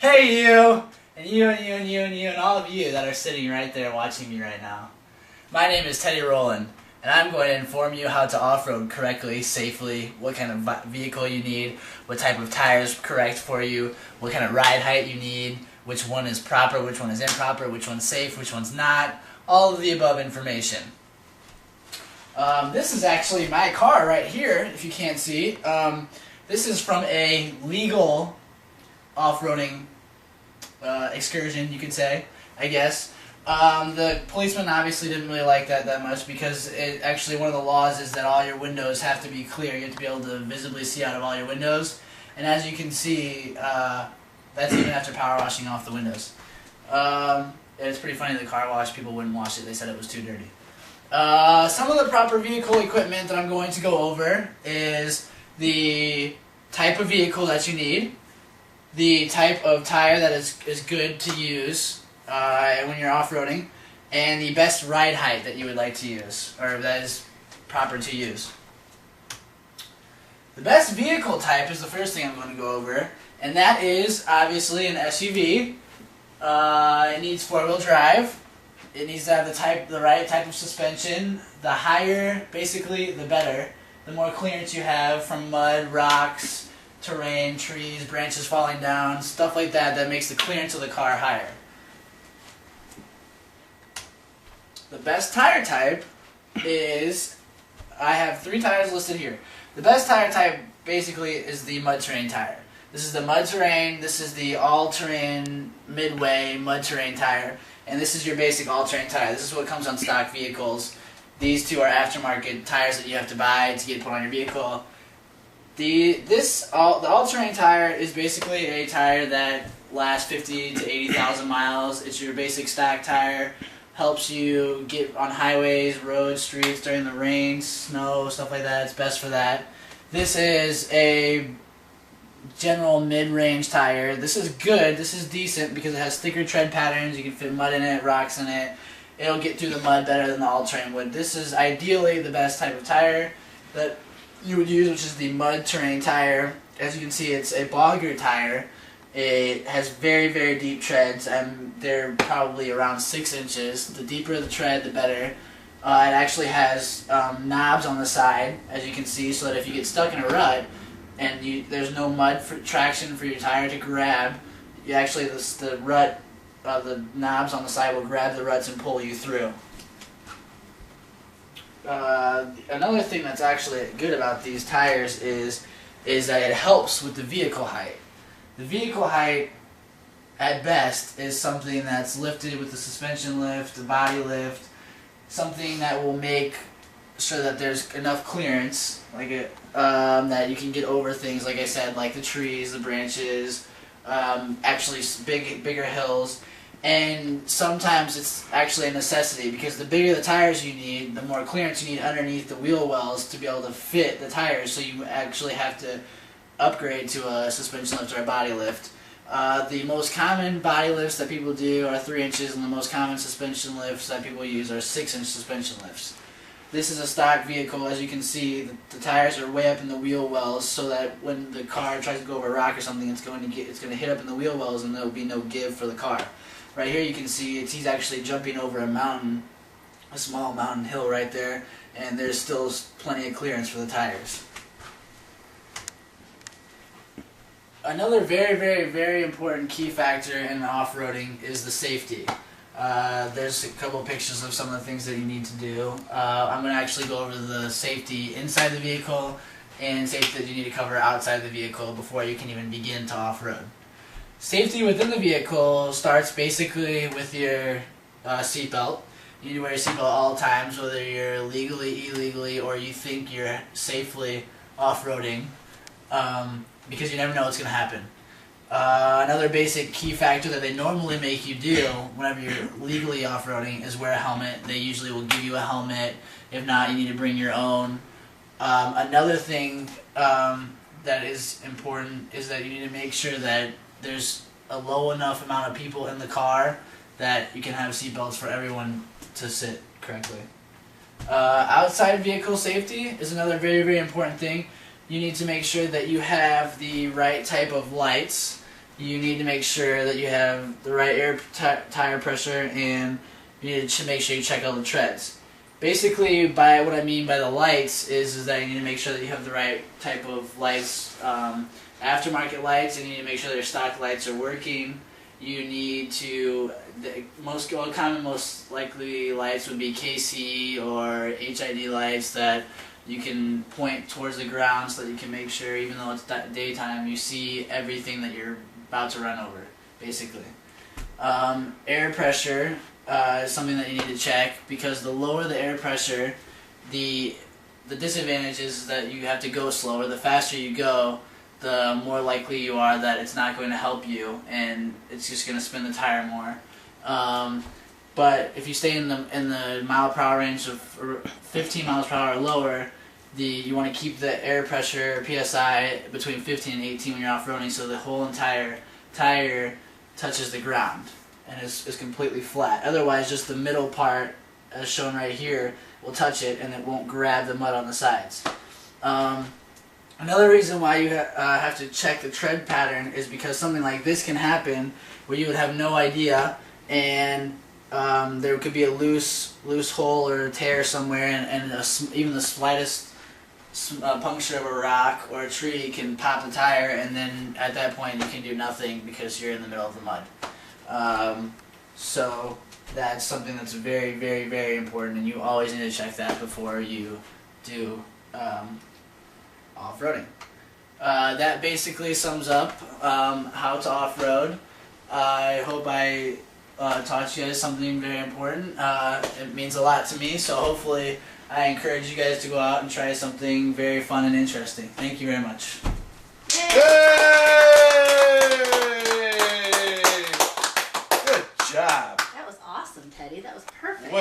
Hey you! And you and you and you and you and all of you that are sitting right there watching me right now. My name is Teddy Rowland, and I'm going to inform you how to off-road correctly, safely, what kind of vehicle you need, what type of tires correct for you, what kind of ride height you need, which one is proper, which one is improper, which one's safe, which one's not, all of the above information. This is actually my car right here, if you can't see. This is from a legal off-roading excursion, you could say, I guess. The policeman obviously didn't really like that much because actually one of the laws is that all your windows have to be clear. You have to be able to visibly see out of all your windows. And as you can see, that's even after power washing off the windows. It's pretty funny, the car wash, people wouldn't wash it. They said it was too dirty. Some of the proper vehicle equipment that I'm going to go over is the type of vehicle that you need, the type of tire that is good to use when you're off-roading, and the best ride height that you would like to use, or that is proper to use. The best vehicle type is the first thing I'm going to go over, and that is obviously an SUV. It needs four-wheel drive. It needs to have the right type of suspension. The higher, basically, the better. The more clearance you have from mud, rocks, terrain, trees, branches falling down, stuff like that makes the clearance of the car higher. The best tire type is, I have 3 tires listed here. The best tire type basically is the mud terrain tire. This is the mud terrain, this is the all-terrain midway mud terrain tire, and this is your basic all-terrain tire. This is what comes on stock vehicles. These two are aftermarket tires that you have to buy to get put on your vehicle. The all-terrain tire is basically a tire that lasts 50 to 80,000 miles. It's your basic stock tire. Helps you get on highways, roads, streets during the rain, snow, stuff like that. It's best for that. This is a general mid-range tire. This is good. This is decent because it has thicker tread patterns. You can fit mud in it, rocks in it. It'll get through the mud better than the all-terrain would. This is ideally the best type of tire that you would use, which is the mud terrain tire. As you can see, it's a bogger tire. It has very, very deep treads, and they're probably around 6 inches. The deeper the tread, the better. It actually has knobs on the side, as you can see, so that if you get stuck in a rut and there's no mud traction for your tire to grab, you actually the knobs on the side will grab the ruts and pull you through. Another thing that's actually good about these tires is that it helps with the vehicle height. The vehicle height, at best, is something that's lifted with the suspension lift, the body lift, something that will make sure that there's enough clearance, that you can get over things, like I said, like the trees, the branches, actually bigger hills. And sometimes it's actually a necessity because the bigger the tires you need, the more clearance you need underneath the wheel wells to be able to fit the tires, so you actually have to upgrade to a suspension lift or a body lift. The most common body lifts that people do are 3 inches, and the most common suspension lifts that people use are 6-inch suspension lifts. This is a stock vehicle. As you can see, the tires are way up in the wheel wells, so that when the car tries to go over a rock or something, it's going to hit up in the wheel wells, and there will be no give for the car. Right here you can see he's actually jumping over a mountain, a small mountain hill right there, and there's still plenty of clearance for the tires. Another very, very, very important key factor in off-roading is the safety. There's a couple of pictures of some of the things that you need to do. I'm going to actually go over the safety inside the vehicle and safety that you need to cover outside the vehicle before you can even begin to off-road. Safety within the vehicle starts basically with your seatbelt. You need to wear your seatbelt at all times, whether you're legally, illegally, or you think you're safely off-roading, because you never know what's going to happen. Another basic key factor that they normally make you do whenever you're legally off-roading is wear a helmet. They usually will give you a helmet. If not, you need to bring your own. Another thing that is important is that you need to make sure that there's a low enough amount of people in the car that you can have seatbelts for everyone to sit correctly. Outside vehicle safety is another very, very important thing. You need to make sure that you have the right type of lights you need to make sure that you have the right air tire pressure, and you need to make sure you check all the treads. Basically, by what I mean by the lights is that you need to make sure that you have the right type of lights, aftermarket lights, and you need to make sure that your stock lights are working. You need to, most likely lights would be KC or HID lights that you can point towards the ground so that you can make sure, even though it's daytime, you see everything that you're about to run over, basically. Air pressure is something that you need to check, because the lower the air pressure, the disadvantage is that you have to go slower. The faster you go, the more likely you are that it's not going to help you, and it's just going to spin the tire more. But if you stay in the mile per hour range of 15 miles per hour or lower, you want to keep the air pressure PSI between 15 and 18 when you're off-roading, so the whole entire tire touches the ground and is completely flat. Otherwise, just the middle part, as shown right here, will touch it and it won't grab the mud on the sides. Another reason why you have to check the tread pattern is because something like this can happen where you would have no idea, and there could be a loose hole or a tear somewhere, and even the slightest puncture of a rock or a tree can pop the tire, and then at that point you can do nothing because you're in the middle of the mud. So that's something that's very, very, very important, and you always need to check that before you do off-roading. That basically sums up how to off-road. I hope I taught you guys something very important. It means a lot to me, so hopefully I encourage you guys to go out and try something very fun and interesting. Thank you very much. Yay! Good job. That was awesome, Teddy. That was perfect.